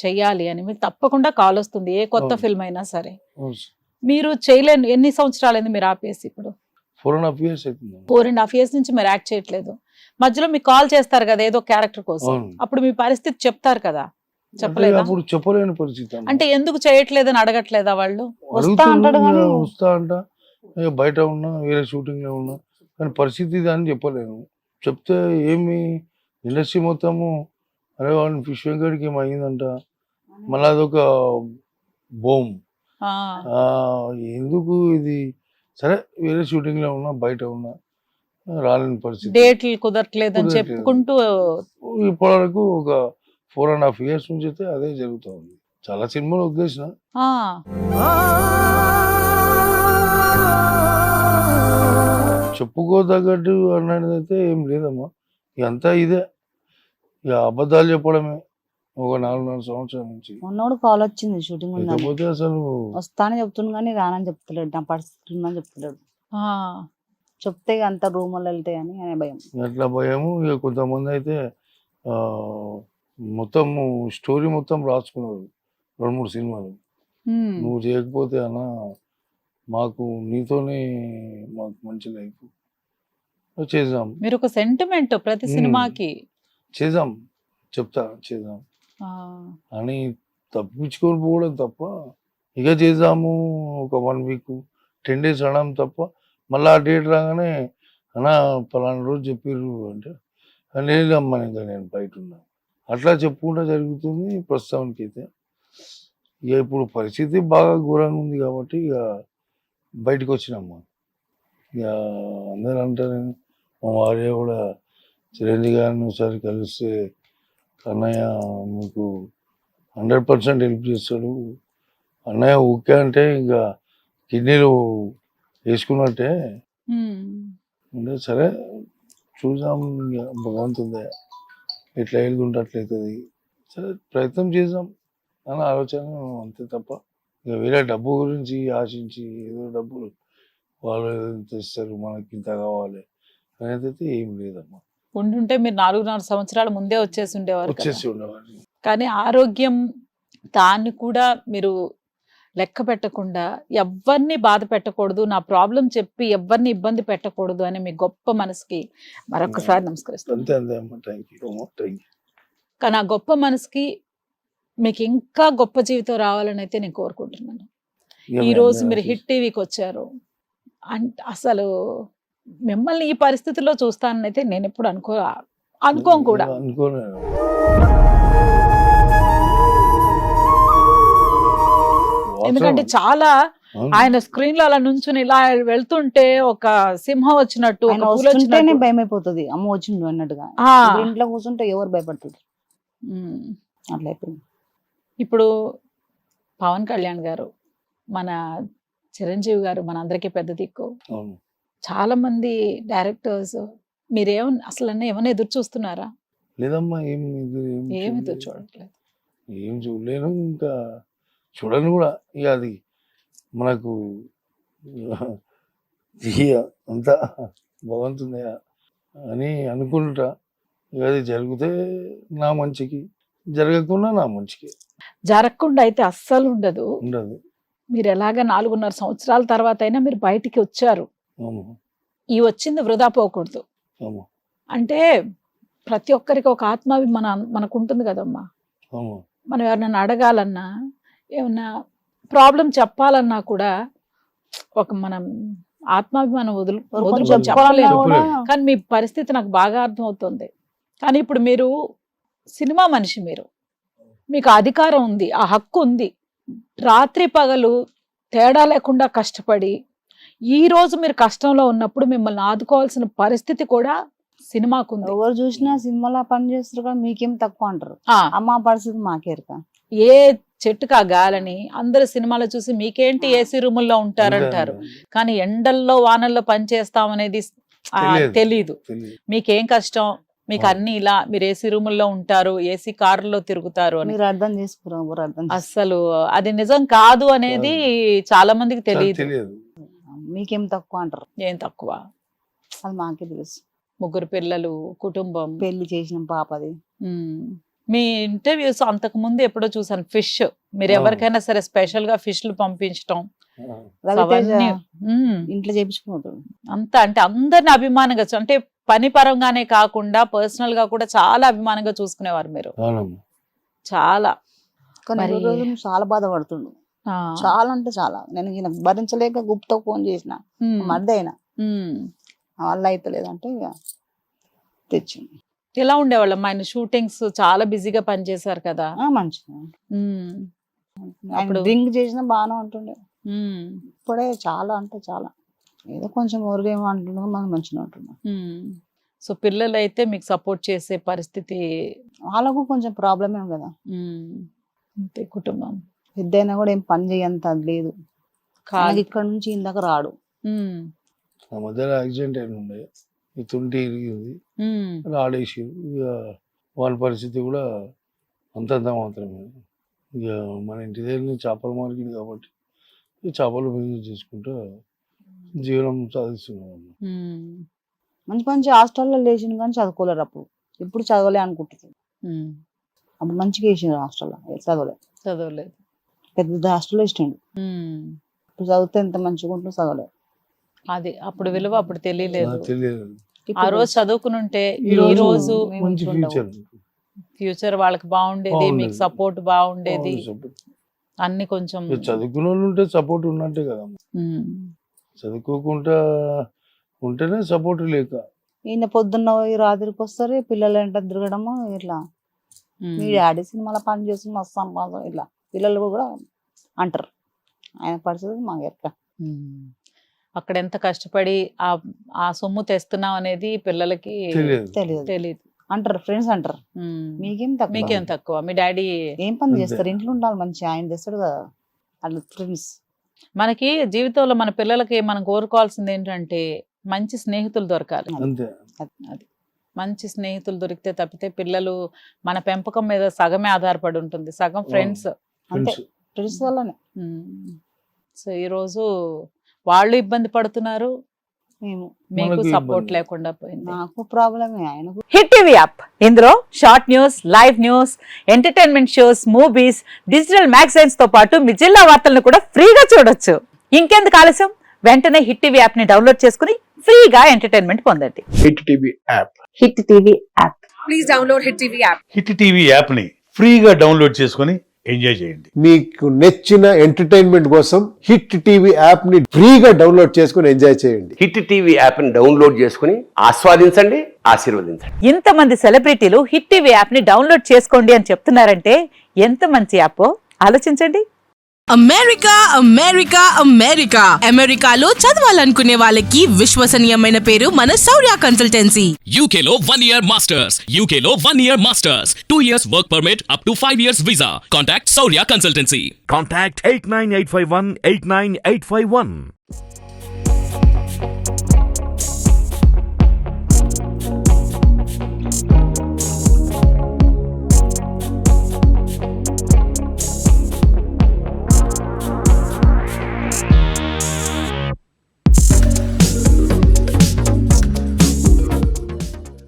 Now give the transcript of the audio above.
చెయ్యాలి అని మీకు తప్పకుండా కాల్ వస్తుంది, ఏ కొత్త అవును. ఫిల్మ్ అయినా సరే. అవును సార్. మీరు చేయలేని ఎన్ని సంవత్సరాలైంది మీరు ఆపేసి? ఇప్పుడు 4.5 years అవుతుంది. 4.5 years నుంచి మీరు యాక్ట్ చేయట్లేదు. మధ్యలో మీకు కాల్ చేస్తారు కదా ఏదో క్యారెక్టర్ కోసం, అవును. అప్పుడు మీ పరిస్థితి చెప్తారు కదా, అంటే చెప్పలేదా? అప్పుడు చెప్పలేని పరిస్థితి అమ్మ. అంటే ఎందుకు చేయట్లేదని అడగట్లేదా వాళ్ళు? వస్తా అంటాడు అడుగుతున్నారు, కానీ వస్తా అంట, ఇక బయట ఉన్నా, వేరే షూటింగ్ లో ఉన్నా, కానీ పరిస్థితి ఇది అని చెప్పలేను. చెప్తే ఏమి ఇండస్ట్రీ మొత్తము అరే వాడిని ఫిష్ వెంకట్కి ఏమైందంట, మళ్ళీ అదొక బోమ్. ఆ, ఎందుకు ఇది, సరే వేరే షూటింగ్ లో ఉన్నా, బయట ఉన్నా, రాలేని పరిస్థితి. డేట్లు కుదరట్లేదని కుదరట్లేదు. చెప్పుకుంటూ ఇప్పటి వరకు ఒక 4.5 years నుంచి అయితే అదే జరుగుతుంది. చాలా సినిమాలు వదిలేసిన, ఆ, చెప్పుకోదగ్గట్టు అన్నది అయితే ఏం లేదమ్మా. ఇదంతా ఇదే, ఇక అబద్ధాలు చెప్పడమే ఒక 4.5 సంవత్సరాల నుంచి. మొన్నోడు కాల్ వచ్చింది షూటింగ్ ఉందని, లేకపోతే అసలు వస్తానని చెప్తున్నాడు కానీ రానని చెప్తలేడు, నా పరిస్థితి ఉందని చెప్తలేడు. ఆ, చెప్తే ఇక అంత రూములు వెళ్తాయని అనే భయం. అట్లా భయము. ఇక కొంతమంది అయితే ఆ, మొత్తము స్టోరీ మొత్తం రాసుకున్నారు 2-3 సినిమాలు. ఉమ్, నువ్వు చేయకపోతే అన్న మాకు నీతోనే మాకు మంచి లైఫ్ చేద్దాం, మీరు ఒక సెంటిమెంట్ ప్రతి సినిమాకి. చేద్దాం, చెప్తా చేద్దాం ఆ, అని తప్పించుకొని పోవడం తప్ప, ఇక చేద్దాము ఒక 1 week 10 days అనడం తప్ప, మళ్ళీ ఆ డేట్ రాగానే అన్న పలానా రోజు చెప్పిర్రు అంటే లేదమ్మా ఇంకా నేను బయట ఉన్నా, అట్లా చెప్పుకుంటూ జరుగుతుంది ప్రస్తుతానికి అయితే. ఇక ఇప్పుడు పరిస్థితి బాగా ఘోరంగా ఉంది కాబట్టి ఇక బయటకు వచ్చినమ్మా. ఇక అందరూ అంటారు, మా భార్య కూడా చిరంజీవి గారిని ఒకసారి కలిస్తే అన్నయ్య మీకు 100% హెల్ప్ చేస్తాడు, అన్నయ్య ఓకే అంటే ఇంకా కిడ్నీలు వేసుకున్నట్టే ఉమ్. అంటే, సరే చూద్దాం ఇక భగవంతుందే ఎట్లా వెళ్తుంటే అట్లయితుంది, సరే ప్రయత్నం చేద్దాం అని ఆలోచన అంతే తప్ప, ఇక వేరే డబ్బు గురించి ఆశించి ఏదో డబ్బులు వాళ్ళు ఏదో ఇంత ఇస్తారు మనకి ఇంత కావాలి అనేది అయితే ఏం లేదమ్మా. ఉండుంటే మీరు 4.5 సంవత్సరాల ముందే వచ్చేసి ఉండేవారు కదా. వచ్చేసి ఉండేవాడిని. కానీ ఆరోగ్యం, దాన్ని కూడా మీరు లెక్క పెట్టకుండా ఎవరిని బాధ పెట్టకూడదు, నా ప్రాబ్లం చెప్పి ఎవరిని ఇబ్బంది పెట్టకూడదు అని మీ గొప్ప మనసుకి మరొకసారి నమస్కరిస్తాను. అంతే అంతే అమ్మా, థ్యాంక్ యూ అమ్మా, థ్యాంక్ యూ. కానీ ఆ గొప్ప మనసుకి మీకు ఇంకా గొప్ప జీవితం రావాలని అయితే నేను కోరుకుంటున్నాను. ఈ రోజు మీరు హిట్ టీవీకి వచ్చారు అంటే అసలు మిమ్మల్ని ఈ పరిస్థితిలో చూస్తానని అయితే నేను ఎప్పుడు అనుకోను కూడా. అనుకోలేదు. ఎందుకంటే చాలా ఆయన స్క్రీన్ లో అలా నుంచుని ఇలా వెళ్తుంటే ఒక సింహం వచ్చినట్టు, ఒక ఆయన పులి వస్తుంటేనే వచ్చినట్టు. భయం అయిపోతుంది, అమ్మ వచ్చిండు అన్నట్టుగా. ఆ. ఇప్పుడు ఇంట్లో కూర్చుంటే ఎవరు భయపడుతుంది, ఉమ్. అట్లా అయిపోయింది. ఇప్పుడు పవన్ కళ్యాణ్ గారు, మన చిరంజీవి గారు మన అందరికీ పెద్ద దిక్కు. అవును. చాలా మంది డైరెక్టర్స్ అసలు ఏమన్నా ఎదురు చూస్తున్నారా? లేదమ్మా, ఏం ఏమి ఎదురు చూడట్లేదు. ఏం చూడలేను, ఇంకా చూడను కూడా. ఇక అది మనకు ఇక అంతా భగవంతుందే అని అనుకుంటా. ఇక అది జరిగితే నా మంచికి, జరగకుండా నా మంచికి. జరగకుండా అయితే అస్సలు ఉండదు. ఉండదు. మీరు ఎలాగ 4.5 సంవత్సరాల తర్వాత అయినా మీరు బయటికి వచ్చారు. అవును. ఈ వచ్చింది వృధా పోకూడదు. అవును. అంటే ప్రతి ఒక్కరికి ఒక ఆత్మాభిమానం మనకు ఉంటుంది కదమ్మా. అవును. మనం ఎవరినైనా అడగాలన్నా, ఏమన్నా ప్రాబ్లం చెప్పాలన్నా కూడా ఒక మనం ఆత్మాభిమానం వదులుకొని చెప్పాలన్నా చెప్పలేము. కూడా కానీ మీ పరిస్థితి నాకు బాగా అర్థమవుతుంది. కానీ ఇప్పుడు మీరు సినిమా మనిషి, మీకు అధికారం ఉంది, ఆ హక్కు ఉంది. రాత్రి పగలు తేడా లేకుండా కష్టపడి ఈ రోజు మీరు కష్టంలో ఉన్నప్పుడు మిమ్మల్ని ఆదుకోవాల్సిన పరిస్థితి కూడా సినిమాకు ఉంది. ఎవరు చూసినా సినిమాలో పని చేస్తారు కానీ మీకేం తక్కువ అంటారు. ఆ, అమ్మ పరిస్థితి మాకేరక. ఏ చెట్టుకు ఆ గాలని అందరు సినిమాలో చూసి మీకేంటి ఏసీ రూముల్లో ఉంటారంటారు, కానీ ఎండల్లో వానల్లో పని చేస్తామనేది తెలీదు. మీకేం కష్టం, మీకు అన్ని ఇలా మీరు ఏసీ రూముల్లో ఉంటారు, ఏసీ కారులో తిరుగుతారు అని మీరు అర్థం చేసుకున్నారు. అసలు అది నిజం కాదు అనేది చాలా మందికి తెలియదు. మీకేం తక్కువ అంటారు. ఏం తక్కువ, అది మాకే తెలుసు. 3 పిల్లలు, కుటుంబం, పెళ్లి చేసిన పాపది. మీ ఇంటర్వ్యూస్ అంతకు ముందు ఎప్పుడో చూసాను, ఫిష్ మీరు ఎవరికైనా సరే స్పెషల్ గా ఫిష్లు పంపించడం రవితేజ అవన్నీ, ఇంట్లో చేపించుకుపోతాడు. అంతా అంటే అందరిని అభిమానంగా అంటే పని పరంగానే కాకుండా పర్సనల్ గా కూడా చాలా అభిమానంగా చూసుకునేవారు మీరు. అవునమ్మా. చాలా కానీ మరి- ఈ రోజు నువ్వు చాలా బాధపడుతుండు, ఆ, చాలా అంటే చాలా. నేను ఈయన భరించలేక గుప్తో ఫోన్ చేసిన, ఉమ్, మధ్య అయినా ఉమ్. వల్ల అయితలేదంటే ఇక తెచ్చింది. ఎలా ఉండేవాళ్ళం ఆయన షూటింగ్స్ చాలా బిజీగా పనిచేశారు కదా. మంచిగా ఉమ్, ఆయన అప్పుడు- డ్రింక్ చేసినా బాగానే ఉంటుండే. ఉమ్, ఇప్పుడే చాలా అంటే చాలా ఏదో కొంచెం ఊరికేమో అంటున్నా మనం మంచిగా ఉంటున్నాం. ఉమ్. సో పిల్లలు అయితే మీకు సపోర్ట్ చేసే పరిస్థితి, వాళ్ళకు కొంచెం ప్రాబ్లమే కదా, ఉమ్, అంతే కుటుంబం పెద్ద అయినా కూడా ఏం పని చేయంత అది లేదు. కాదు. మనకి ఇక్కడ నుంచి ఇందాక రాడు. ఉమ్, ఆ మధ్యలో యాక్సిడెంట్ అయిన ఉండే, ఈ తుంటి ఇరిగింది, ఉమ్, ఆడేసి ఇక వాళ్ళ పరిస్థితి కూడా అంతంత మాత్రమే. ఇక మన ఇంటి దగ్గర చేపల మార్కెట్ కాబట్టి ఈ చేపలు బిజినెస్ చేసుకుంటూ జీవనం సాధిస్తున్నాం. ఉమ్, మంచి మంచి హాస్టల్లో లేచిన కానీ చదువుకోలేరు అప్పుడు. ఇప్పుడు చదవలే అనుకుంటున్నాడు. ఉమ్. అప్పుడు మంచిగా వేసిండు హాస్టల్లో, చదవలే. చదవలేదు. పెద్ద హాస్టల్లో ఇష్టండు. ఉమ్. ఇప్పుడు చదివితే ఎంత మంచిగా ఉంటుందో చదవలే. అది అప్పుడు విలువ అప్పుడు తెలియలేదు. తెలియదు. ఆ రోజు చదువుకుని ఉంటే ఈ ఈ రోజు మేము మంచి ఇట్లా ఉండవు. ఫ్యూచర్ ఫ్యూచర్ వాళ్ళకి బాగుండేది, మీకు సపోర్ట్ బాగుండేది, అన్ని కొంచెం. చదువుకున్న వాళ్ళు ఉంటే సపోర్ట్ ఉన్నట్టే కదా. ఉమ్, చదువుకోకుండా ఉంటేనే సపోర్ట్ లేక. ఈయన పొద్దున్న పోయి రాత్రికి వస్తారు, పిల్లలు వెంట తిరగడము ఇట్లా. ఉమ్. మీ డాడీ సినిమాలో పని చేసి మస్తు సంపాదన ఇట్లా పిల్లలు కూడా అంటారు. ఆయన పరిస్థితి మాకు ఎట్లా. ఉమ్. అక్కడ ఎంత కష్టపడి ఆ సొమ్ము తెస్తున్నాం అనేది పిల్లలకి తెలియదు. తెలియదు తెలియదు. అంటారు, ఫ్రెండ్స్ అంటారు. ఉమ్. మీకేం తక్కువ, మీకేం తక్కువ, మీ డాడీ. ఏం పని అంతే. చేస్తారు, ఇంట్లో ఉండాలి మంచి, ఆయన తెస్తాడు కదా. అట్లా ఫ్రెండ్స్. మనకి జీవితంలో మన పిల్లలకి మనం కోరుకోవాల్సింది ఏంటంటే మంచి స్నేహితులు దొరకాలి. అంతే. అది మంచి స్నేహితులు దొరికితే తప్పితే పిల్లలు మన పెంపకం మీద సగమే ఆధారపడి ఉంటుంది, సగం ఫ్రెండ్స్. అంతే, ఫ్రెండ్స్. ఫ్రెండ్స్ వల్లనే సో ఈరోజు వాళ్ళు ఇబ్బంది పడుతున్నారు, మేము. మీకు మనకు సపోర్ట్ ఇబ్బంది. లేకుండా పోయింది. నాకు ప్రాబ్లమే, ఆయనకు. హిట్ టీవీ యాప్, ఇందులో short news, live news, entertainment shows, movies, digital magazines తో పాటు మీ జిల్లా వార్తలను కూడా ఫ్రీగా చూడొచ్చు. ఇంకెందుకు ఆలస్యం, వెంటనే హిట్ టీవీ యాప్ ని డౌన్లోడ్ చేసుకుని ఫ్రీగా ఎంటర్టైన్మెంట్ పొందండి. Hit TV app. Hit TV app. Please download Hit TV app. Hit TV యాప్ని ఫ్రీగా డౌన్లోడ్ చేసుకొని ఎంజాయ్ చేయండి. మీకు నచ్చిన ఎంటర్టైన్మెంట్ కోసం హిట్ టీవీ యాప్ ని ఫ్రీగా డౌన్లోడ్ చేసుకుని ఎంజాయ్ చేయండి. హిట్ టీవీ యాప్ని డౌన్లోడ్ చేసుకుని ఆస్వాదించండి, ఆశీర్వదించండి. ఇంతమంది సెలబ్రిటీలు హిట్ టీవీ యాప్ ని డౌన్లోడ్ చేసుకోండి అని చెప్తున్నారంటే ఎంత మంచి యాప్ ఆలోచించండి. అమెరికా అమెరికా అమెరికా అమెరికాలో చదవాలనుకునే వాళ్ళకి విశ్వసనీయమైన పేరు మన శౌర్య consultancy. UK Law 1 Year Masters. UK Law 1 Year Masters. 2 years work permit up to 5 years visa. Contact Saurya Consultancy. Contact 89851 89851.